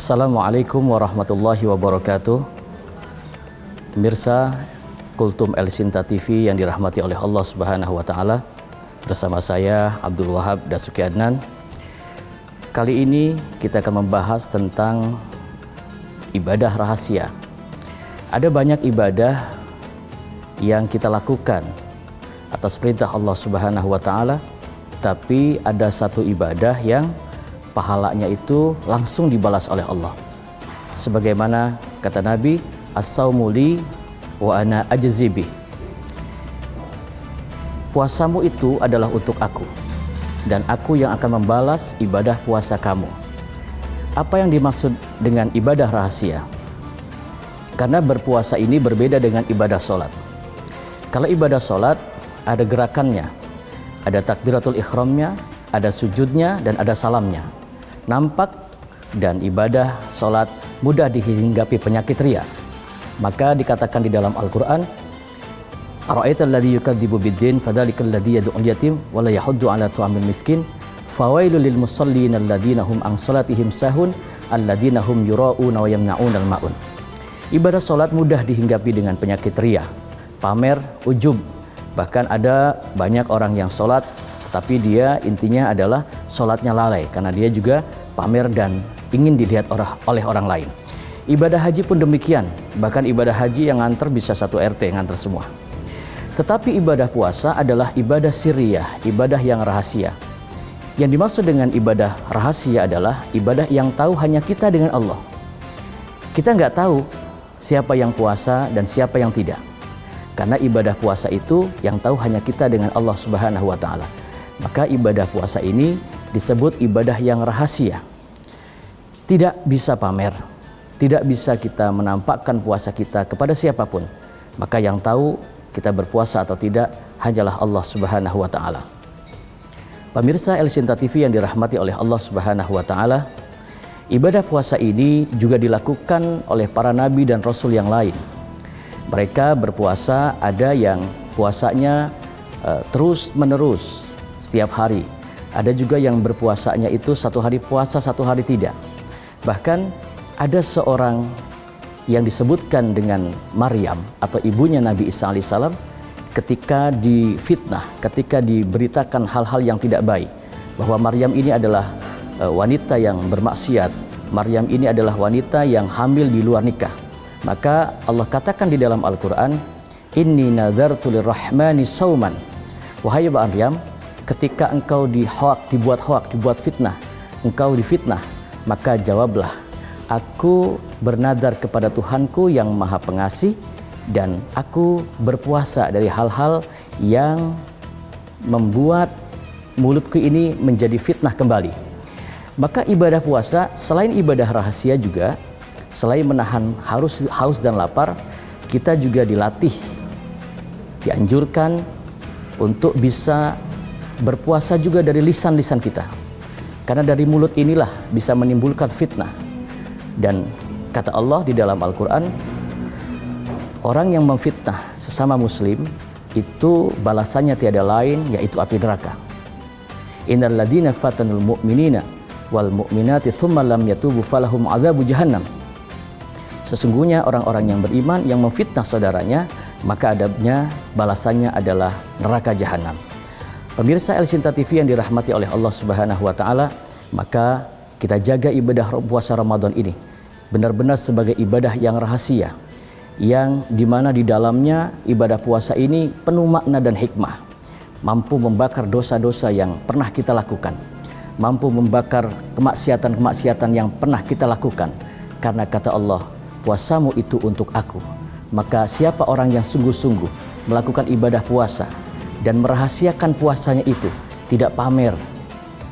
Assalamualaikum warahmatullahi wabarakatuh. Pemirsa Kultum El Sinta TV yang dirahmati oleh Allah Subhanahu wa taala. Bersama saya Abdul Wahab Dasuki Adnan. Kali ini kita akan membahas tentang ibadah rahasia. Ada banyak ibadah yang kita lakukan atas perintah Allah Subhanahu wa taala, tapi ada satu ibadah yang pahalanya itu langsung dibalas oleh Allah. Sebagaimana kata Nabi, as-saumu li wa ana ajzi bih. Puasamu itu adalah untuk aku, dan aku yang akan membalas ibadah puasa kamu. Apa yang dimaksud dengan ibadah rahasia? Karena berpuasa ini berbeda dengan ibadah sholat. Kalau ibadah sholat ada gerakannya, ada takbiratul ikhramnya, ada sujudnya, dan ada salamnya. Nampak dan ibadah sholat mudah dihinggapi penyakit riya. Maka dikatakan di dalam Al-Quran, ara'aital ladzi yukadzibu biddin fadzalikal ladzi yad'ul yatim wa la yahuddu 'ala ta'amil miskin fawailul lil musallin alladzina hum an salatihim sahun alladzina hum yura'una wa yamna'unal ma'un. Ibadah sholat mudah dihinggapi dengan penyakit riya, pamer, ujub. Bahkan ada banyak orang yang sholat tapi dia intinya adalah sholatnya lalai karena dia juga pamer dan ingin dilihat oleh orang lain. Ibadah haji pun demikian, bahkan ibadah haji yang nganter bisa satu RT nganter semua. Tetapi ibadah puasa adalah ibadah sirriyah, ibadah yang rahasia. Yang dimaksud dengan ibadah rahasia adalah ibadah yang tahu hanya kita dengan Allah. Kita nggak tahu siapa yang puasa dan siapa yang tidak. Karena ibadah puasa itu yang tahu hanya kita dengan Allah Subhanahu wa taala. Maka ibadah puasa ini disebut ibadah yang rahasia. Tidak bisa pamer, tidak bisa kita menampakkan puasa kita kepada siapapun. Maka yang tahu kita berpuasa atau tidak hanyalah Allah Subhanahu wa taala. Pemirsa El Sinta TV yang dirahmati oleh Allah Subhanahu wa taala, ibadah puasa ini juga dilakukan oleh para nabi dan rasul yang lain. Mereka berpuasa, ada yang puasanya terus menerus setiap hari. Ada juga yang berpuasanya itu satu hari puasa, satu hari tidak. Bahkan ada seorang yang disebutkan dengan Maryam atau ibunya Nabi Isa alaihissalam, ketika difitnah, ketika diberitakan hal-hal yang tidak baik, bahwa Maryam ini adalah wanita yang bermaksiat, Maryam ini adalah wanita yang hamil di luar nikah. Maka Allah katakan di dalam Al-Quran, inni nadzartu lirrahmani sauman. Wahai Maryam, ketika engkau dibuat fitnah, engkau difitnah, maka jawablah, aku bernadar kepada Tuhanku yang Maha Pengasih dan aku berpuasa dari hal-hal yang membuat mulutku ini menjadi fitnah kembali. Maka ibadah puasa selain ibadah rahasia juga, selain menahan haus dan lapar, kita juga dilatih, dianjurkan untuk bisa berpuasa juga dari lisan-lisan kita. Karena dari mulut inilah bisa menimbulkan fitnah. Dan kata Allah di dalam Al-Quran, orang yang memfitnah sesama muslim itu balasannya tiada lain yaitu api neraka. Innal ladzina fatanul mu'minina wal mu'minati tsumma lam yatubu falahum adzabu jahannam. Sesungguhnya orang-orang yang beriman yang memfitnah saudaranya, maka adabnya, balasannya adalah neraka jahanam. Pemirsa El Sinta TV yang dirahmati oleh Allah Subhanahu wa taala, maka kita jaga ibadah puasa Ramadan ini benar-benar sebagai ibadah yang rahasia, yang dimana di dalamnya ibadah puasa ini penuh makna dan hikmah, mampu membakar dosa-dosa yang pernah kita lakukan, mampu membakar kemaksiatan-kemaksiatan yang pernah kita lakukan. Karena kata Allah, puasamu itu untuk aku. Maka siapa orang yang sungguh-sungguh melakukan ibadah puasa dan merahasiakan puasanya itu, tidak pamer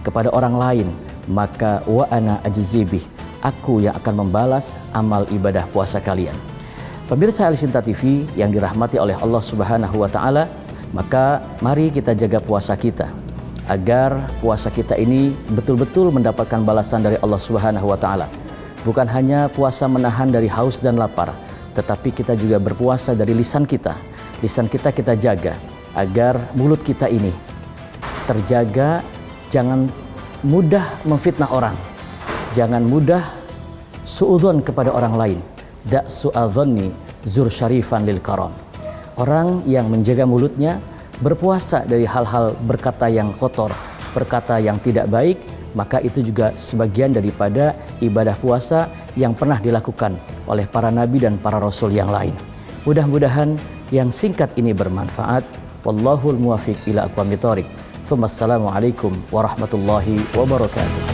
kepada orang lain, maka wa ana ajzi bih, aku yang akan membalas amal ibadah puasa kalian. Pemirsa El Sinta TV yang dirahmati oleh Allah Subhanahu wa taala, maka mari kita jaga puasa kita agar puasa kita ini betul-betul mendapatkan balasan dari Allah Subhanahu wa taala. Bukan hanya puasa menahan dari haus dan lapar, tetapi kita juga berpuasa dari lisan kita. Lisan kita jaga agar mulut kita ini terjaga, jangan mudah memfitnah orang, jangan mudah Suudzon kepada orang lain, da su'adzonni zur syarifan lil karam. Orang yang menjaga mulutnya berpuasa dari hal-hal berkata yang kotor, berkata yang tidak baik, maka itu juga sebagian daripada ibadah puasa yang pernah dilakukan oleh para nabi dan para rasul yang lain. Mudah-mudahan yang singkat ini bermanfaat. Wallahul muwafiq ila aqwamit thoriq. Assalamualaikum warahmatullahi wabarakatuh.